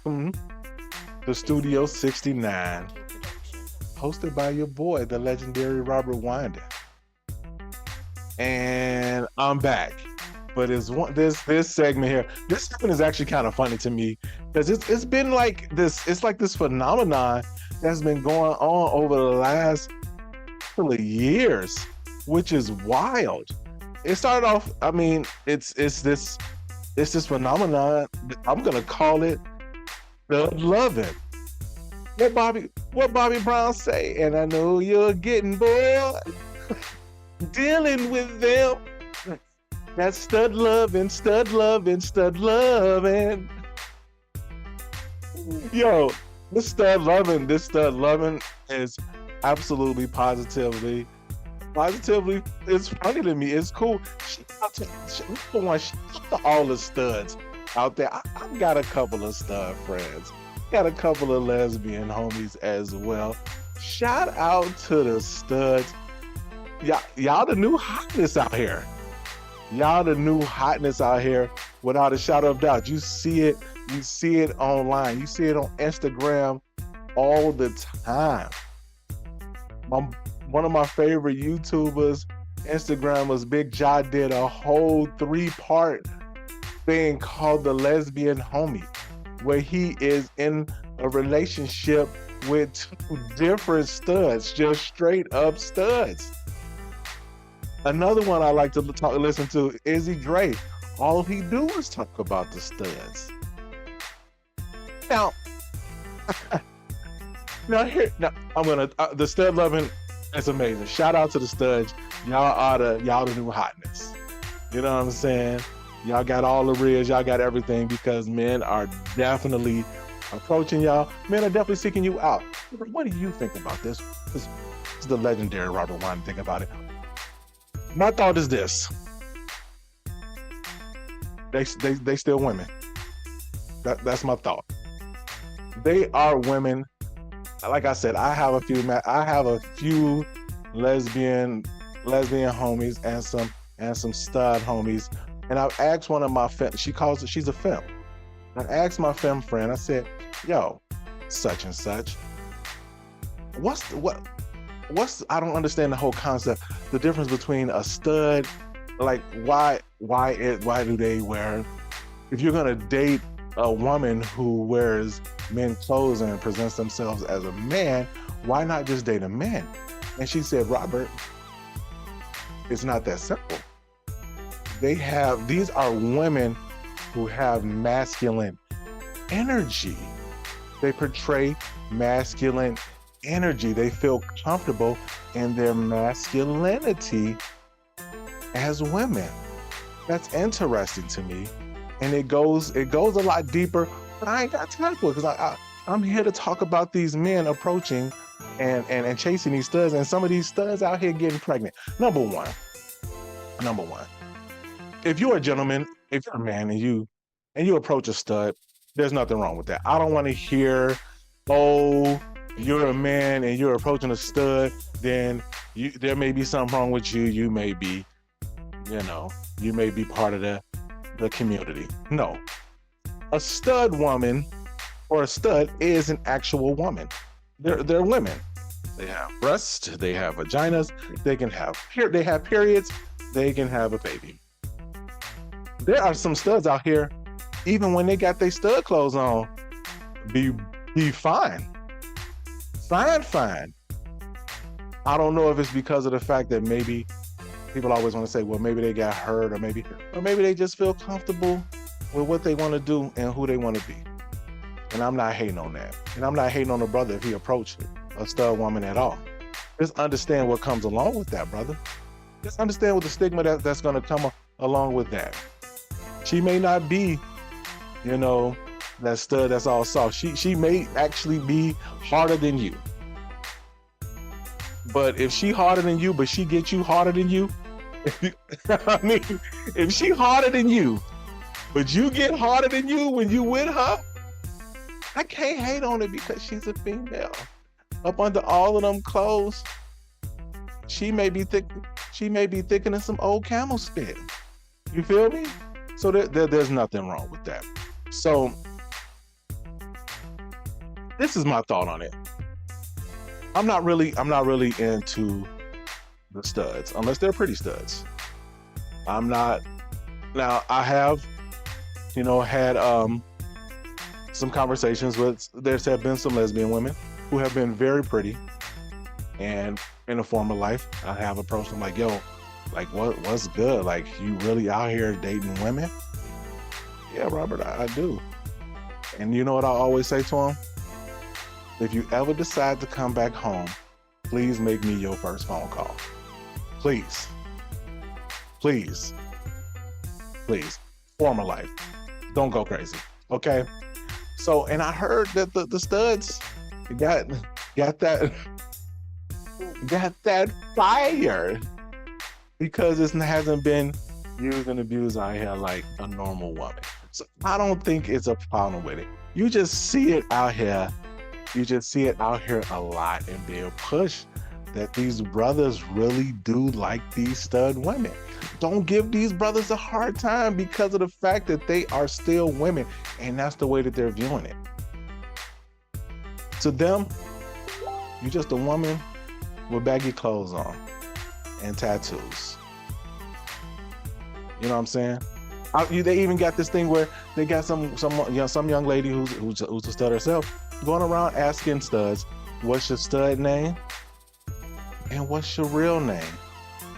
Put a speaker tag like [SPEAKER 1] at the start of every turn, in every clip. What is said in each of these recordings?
[SPEAKER 1] welcome to Studio 69, hosted by your boy, the legendary Robert Wyndon. And I'm back. But this segment here. This segment is actually kind of funny to me because it's been like this. It's like this phenomenon that's been going on over the last couple of years, which is wild. It started off. I mean, it's this phenomenon. I'm gonna call it the loving. What Bobby Brown say? And I know you're getting bored dealing with them. That stud loving, stud loving, stud loving. Yo, this stud loving is absolutely positively, it's funny to me. It's cool. Shout out to all the studs out there. I've got a couple of stud friends, got a couple of lesbian homies as well. Shout out to the studs. Y'all the new hotness out here. Y'all the new hotness out here without a shadow of doubt. You see it online, you see it on Instagram all the time. One of my favorite YouTubers, Instagrammers, Big Jaw, did a whole 3-part thing called The Lesbian Homie, where he is in a relationship with 2 different studs, just straight up studs. Another one I like to listen to, Izzy Dre. All he do is talk about the studs. Now, now I'm gonna the stud loving. It's amazing. Shout out to the studs. Y'all the new hotness. You know what I'm saying? Y'all got all the reels. Y'all got everything because men are definitely approaching y'all. Men are definitely seeking you out. What do you think about this? This is the legendary Robert Wyndon. Think about it. My thought is this: they still women. That's my thought. They are women. Like I said, I have a few lesbian homies and some stud homies. And I've asked one of my she's a femme. I asked my femme friend. I said, "Yo, such and such. What's I don't understand the whole concept. The difference between a stud, like why do they wear? If you're gonna date a woman who wears men's clothes and presents themselves as a man, why not just date a man?" And she said, "Robert, it's not that simple. These are women who have masculine energy. They portray masculine energy. They feel comfortable in their masculinity as women. That's interesting to me. And it goes a lot deeper, but I ain't got time for it because I'm here to talk about these men approaching and chasing these studs, and some of these studs out here getting pregnant. Number one, if you're a gentleman, if you're a man and you approach a stud, there's nothing wrong with that. I don't want to hear, "Oh, you're a man and you're approaching a stud, then there may be something wrong with you. You may be, you may be part of the community." No, a stud woman or a stud is an actual woman. They're women. They have breasts, they have vaginas, they have periods, they can have a baby. There are some studs out here, even when they got their stud clothes on, be fine. Fine. I don't know if it's because of the fact that maybe people always want to say, well, maybe they got hurt, or maybe they just feel comfortable with what they want to do and who they want to be. And I'm not hating on that. And I'm not hating on a brother if he approached a stud woman at all. Just understand what comes along with that, brother. Just understand what the stigma that's going to come along with that. She may not be, that stud that's all soft. She may actually be harder than you. But if she harder than you, but she gets you harder than you, if she harder than you, but you get harder than you when you with her, I can't hate on it because she's a female. Up under all of them clothes, she may be thick. She may be thicker than some old camel spit. You feel me? So there's nothing wrong with that. So this is my thought on it. I'm not really into the studs unless they're pretty studs. I'm not. Now I have, had some conversations with. There's have been some lesbian women who have been very pretty, and in a former life, I have approached them like, "Yo, like what's good? Like you really out here dating women?" Yeah, Robert, I do. And you know what I always say to them? If you ever decide to come back home, please make me your first phone call. Please. Please. Please. Former life. Don't go crazy. Okay? So, and I heard that the studs got that fire because it hasn't been used and abused out here like a normal woman. So I don't think it's a problem with it. You just see it out here. You just see it out here a lot and being pushed that these brothers really do like these stud women. Don't give these brothers a hard time because of the fact that they are still women, and that's the way that they're viewing it. To them, you're just a woman with baggy clothes on and tattoos. You know what I'm saying? They even got this thing where they got some young lady who's a stud herself going around asking studs, "What's your stud name? And what's your real name?"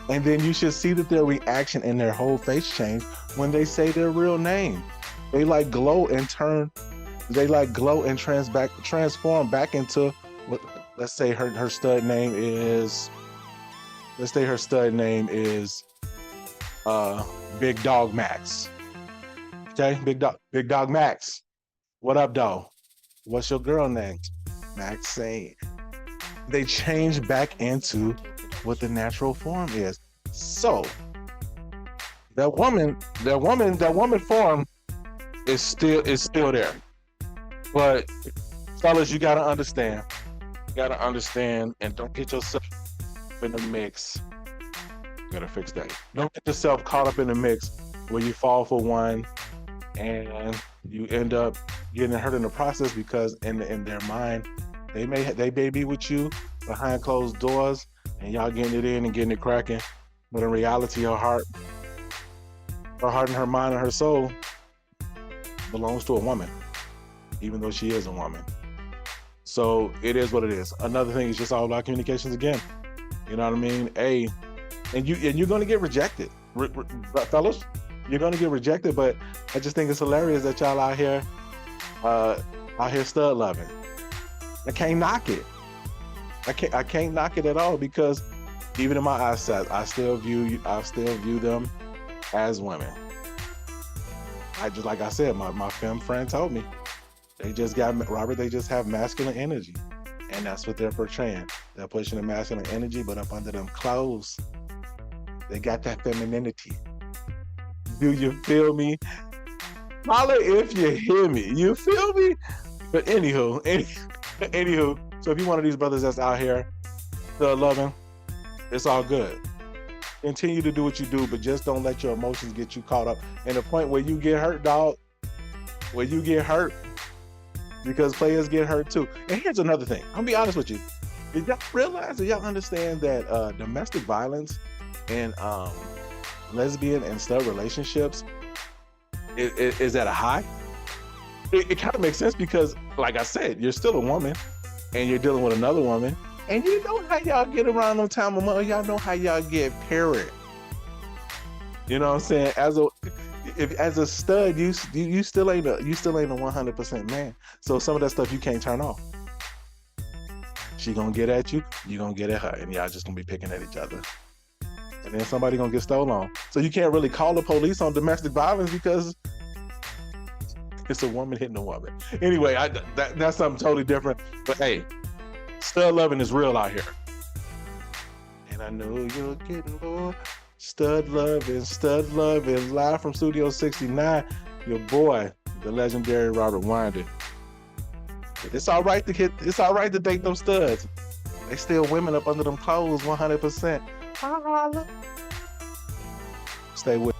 [SPEAKER 1] And then you should see that their reaction and their whole face change when they say their real name. They like glow and transform back into what. Let's say her stud name is. Let's say her stud name is Big Dog Max. Okay, Big Dog Max. What up, dog? What's your girl name? Maxine. They change back into what the natural form is. So that woman form is still there. But fellas, you gotta understand. And don't get yourself in the mix. You gotta fix that. Don't get yourself caught up in the mix where you fall for one and you end up getting hurt in the process because in their mind, they may be with you behind closed doors and y'all getting it in and getting it cracking. But in reality, her heart and her mind and her soul belongs to a woman, even though she is a woman. So it is what it is. Another thing is just all about communications again. You know what I mean? And you're going to get rejected, fellas. You're going to get rejected, but I just think it's hilarious that y'all out here stud loving. I can't knock it. I can't knock it at all because even in my eyesight, I still view them as women. Like I said, my femme friend told me they just have masculine energy, and that's what they're portraying. They're pushing the masculine energy, but up under them clothes, they got that femininity. Do you feel me? Holla if you hear me. You feel me? But anywho, so if you're one of these brothers that's out here still loving, it's all good. Continue to do what you do, but just don't let your emotions get you caught up. And the point where you get hurt, dog, where you get hurt, because players get hurt too. And here's another thing. I'm gonna be honest with you. Did y'all understand that domestic violence and lesbian and stud relationships is at a high? It kind of makes sense because, like I said, you're still a woman and you're dealing with another woman, and you know how y'all get around them time of month. Y'all know how y'all get parent. You know what I'm saying? As a stud, you still ain't a 100% man. So some of that stuff you can't turn off. She gonna get at you, you gonna get at her, and y'all just gonna be picking at each other. And then somebody gonna get stolen on. So you can't really call the police on domestic violence because it's a woman hitting a woman. Anyway, that's something totally different. But hey, stud loving is real out here. And I know you're getting bored. Stud loving, live from Studio 69. Your boy, the legendary Robert Winder. It's all right to date them studs. They still women up under them clothes 100%. Stay with